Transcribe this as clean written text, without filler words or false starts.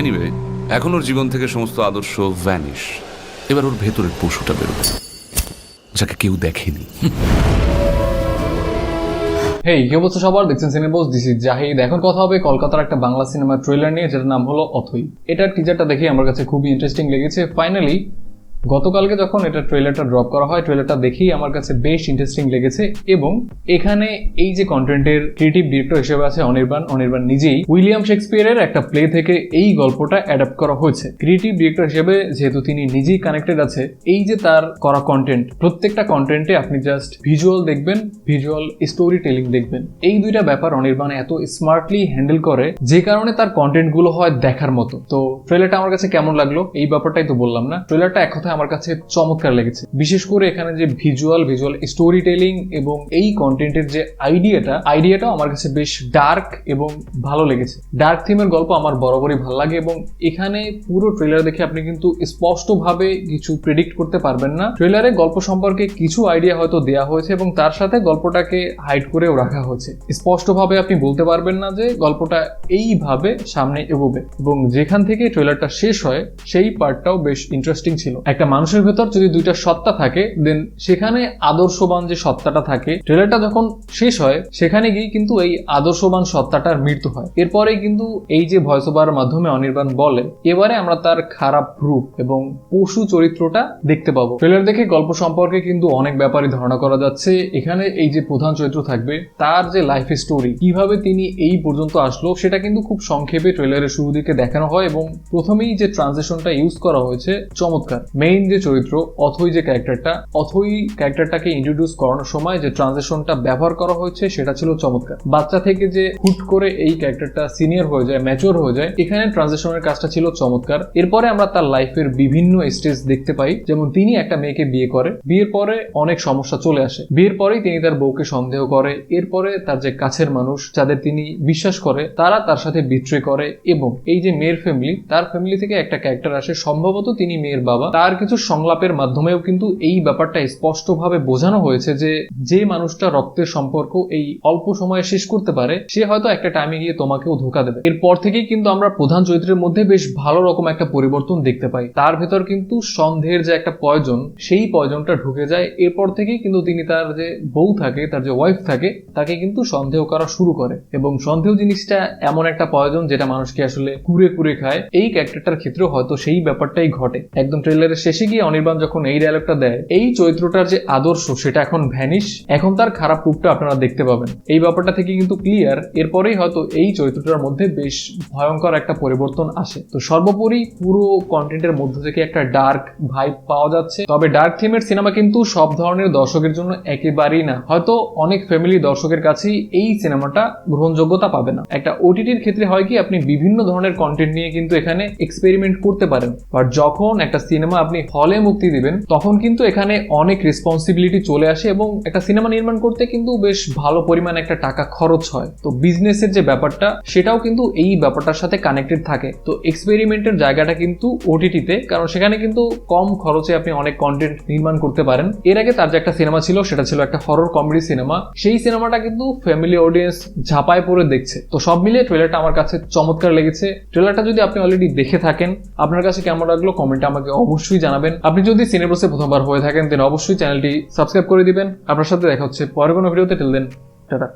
Anyway, এখন ওর জীবন থেকে সমস্ত আদর্শ ভ্যানিশ। এবার ওর ভেতরের পশুটা বেরোবে, যাকে কেউ দেখেনি। হেই, কি অবস্থা সবার? দেখছেন সিনেবস, দিস ইজ জাহিদ। এখন কথা হবে কলকাতার একটা বাংলা সিনেমার ট্রেলার নিয়ে, যেটার নাম হলো অথৈ। এটার টিজারটা দেখে আমার কাছে খুবই ইন্টারেস্টিং লেগেছে। ফাইনালি গতকালকে যখন এটা ট্রেলারটা ড্রপ করা হয়, ট্রেলারটা দেখেই আমার কাছে বেশ ইন্টারেস্টিং লেগেছে। এবং এখানে এই যে কন্টেন্টের ক্রিয়েটিভ ডিরেক্টর হিসেবে আছে অনির্বাণ নিজেই উইলিয়াম শেক্সপিয়ারের একটা প্লে থেকে এই গল্পটা অ্যাডাপ্ট করা হয়েছে। ক্রিয়েটিভ ডিরেক্টর হিসেবে যেহেতু তিনি নিজেই কানেক্টেড আছে, এই যে তার করা কন্টেন্ট, প্রত্যেকটা কন্টেন্টে আপনি জাস্ট ভিজুয়াল দেখবেন, ভিজুয়াল স্টোরি টেলিং দেখবেন। এই দুইটা ব্যাপার অনির্বাণ এত স্মার্টলি হ্যান্ডেল করে, যে কারণে তার কন্টেন্ট গুলো হয় দেখার মতো। তো ট্রেলারটা আমার কাছে কেমন লাগলো এই ব্যাপারটাই তো বললাম না। ট্রেলারটা এক কথায় আমার কাছে চমৎকার লেগেছে। বিশেষ করে এখানে যে ভিজুয়াল স্টোরি টেলিং এবং এই কন্টেন্টের যে আইডিয়াটাও আমার কাছে বেশ ডার্ক এবং ভালো লেগেছে। ডার্ক থিমের গল্প আমার বরাবরই ভালো লাগে এবং এখানে পুরো ট্রেলার দেখে আপনি কিন্তু স্পষ্টভাবে কিছু প্রেডিক্ট করতে পারবেন না। ট্রেলারে গল্প সম্পর্কে কিছু আইডিয়া হয়তো দেওয়া হয়েছে এবং তার সাথে গল্পটাকে হাইড করেও রাখা হয়েছে। স্পষ্টভাবে আপনি বলতে পারবেন না যে গল্পটা এইভাবে সামনে এগোবে। এবং যেখান থেকে ট্রেলারটা শেষ হয় সেই পার্টটাও বেশ ইন্টারেস্টিং ছিল। একটা মানুষের ভেতর যদি দুইটা সত্তা থাকে, দেন সেখানে আদর্শবান যে সত্তাটা থাকে, ট্রেলারটা যখন শেষ হয় সেখানে গিয়ে কিন্তু এই আদর্শবান সত্তাটার মৃত্যু হয়। এরপরেই কিন্তু এই যে ভয়েস ওভার মাধ্যমে অনির্বাণ বলে, এবারে আমরা তার খারাপ রূপ এবং পশু চরিত্রটা দেখতে পাবো। ট্রেলার দেখে গল্প সম্পর্কে কিন্তু অনেক ব্যাপারই ধারণা করা যাচ্ছে। এখানে এই যে প্রধান চরিত্র থাকবে, তার যে লাইফ স্টোরি, কিভাবে তিনি এই পর্যন্ত আসলো, সেটা কিন্তু খুব সংক্ষেপে ট্রেলারের শুরু দিকে দেখানো হয়। এবং প্রথমেই যে ট্রানজিশনটা ইউজ করা হয়েছে চমৎকার। মেইন যে চরিত্র অথৈ, যে ক্যারেক্টারটাকে ইন্ট্রোডিউস করানোর সময় যে ট্রানজিশনটা ব্যবহার করা হয়েছে সেটা ছিল চমৎকার। বাচ্চা থেকে যে হুট করে এই ক্যারেক্টারটা সিনিয়র হয়ে যায়, ম্যাচিওর হয়ে যায়, এখানে ট্রানজিশনের কাজটা ছিল চমৎকার। এরপরে আমরা তার লাইফের বিভিন্ন স্টেজ দেখতে পাই। যেমন তিনি একটা মেয়েকে বিয়ে করে, বিয়ের পরে অনেক সমস্যা চলে আসে, বিয়ের পরেই তিনি তার বউকে সন্দেহ করে। এরপরে তার যে কাছের মানুষ, যাদের তিনি বিশ্বাস করে, তারা তার সাথে বিট্রে করে। এবং এই যে মেয়ের ফ্যামিলি, তার ফ্যামিলি থেকে একটা ক্যারেক্টার আসে, সম্ভবত তিনি মেয়ের বাবা। তার কিছু সংলাপের মাধ্যমেও কিন্তু এই ব্যাপারটা স্পষ্টভাবে বোঝানো হয়েছে যে যে মানুষটা রক্তের সম্পর্ক এই অল্প সময়ে শেষ করতে পারে, সে হয়তো একটা টাইমে গিয়ে তোমাকেও ধোঁকা দেবে। এরপর থেকেই কিন্তু আমরা প্রধান চরিত্রের মধ্যে বেশ ভালো রকম একটা পরিবর্তন দেখতে পাই। তার ভেতর কিন্তু সন্দেহের যে একটা পয়জন, সেই পয়জনটা ঢুকে যায়। এরপর থেকেই কিন্তু তিনি তার যে বউ থাকে, তার যে ওয়াইফ থাকে, তাকে কিন্তু সন্দেহ করা শুরু করে। এবং সন্দেহ জিনিসটা এমন একটা পয়জন যেটা মানুষকে আসলে কুরে খায়। এই ক্যারেক্টারটার ক্ষেত্রেও হয়তো সেই ব্যাপারটাই ঘটে। একদম ট্রেলারের শেষে গিয়ে অনির্বাণ যখন এই ডায়লগটা দেয়, এই চরিত্রটার যে আদর্শ সেটা এখন ভ্যানিশ, এখন তার খারাপ রূপটা আপনারা দেখতে পাবেন। এই ব্যাপারটা থেকে কিন্তু ক্লিয়ার। এরপরেই হয়তো এই চরিত্রটার মধ্যে বেশ ভয়ঙ্কর একটা পরিবর্তন আসে। তো সর্বোপরি পুরো কন্টেন্টের মধ্য থেকে একটা ডার্ক ভাইব পাওয়া যাচ্ছে। তবে ডার্ক থিমের সিনেমা কিন্তু সব ধরনের দর্শকের জন্য একেবারেই না। হয়তো অনেক ফ্যামিলি দর্শকের কাছেই এই সিনেমাটা গ্রহণযোগ্যতা পাবে না। একটা ওটিটির ক্ষেত্রে হয় কি, আপনি বিভিন্ন ধরনের কন্টেন্ট নিয়ে কিন্তু এখানে এক্সপেরিমেন্ট করতে পারেন। বাট যখন একটা সিনেমা আপনি হলে মুক্তি দিবেন, তখন কিন্তু এখানে অনেক রেসপন্সিবিলিটি চলে আসে এবং একটা সিনেমা নির্মাণ করতে কিন্তু বেশ ভালো পরিমাণ একটা টাকা খরচ হয়। তো বিজনেসের যে ব্যাপারটা, সেটাও কিন্তু এই ব্যাপারটার সাথে কানেক্টেড থাকে। তো এক্সপেরিমেন্টের জায়গাটা কিন্তু ওটিটিতে, কারণ সেখানে কিন্তু কম খরচে আপনি অনেক কন্টেন্ট নির্মাণ করতে পারেন। এর আগে তার যে একটা সিনেমা ছিল, সেটা ছিল একটা হরর কমেডি সিনেমা। সেই সিনেমাটা কিন্তু ফ্যামিলি অডিয়েন্স ঝাঁপায় পড়ে দেখছে। তো সব মিলিয়ে ট্রেলারটা আমার কাছে চমৎকার লেগেছে। ট্রেলারটা যদি আপনি অলরেডি দেখে থাকেন, আপনার কাছে কেমন লাগলো কমেন্টে আমাকে অবশ্যই জানাবেন। আপনি যদি সিনেবসে প্রথমবার হয়ে থাকেন, দেন অবশ্যই চ্যানেলটি সাবস্ক্রাইব করে দিবেন। আপনার সাথে দেখা হচ্ছে পরের কোনো ভিডিওতে। Till then, tata.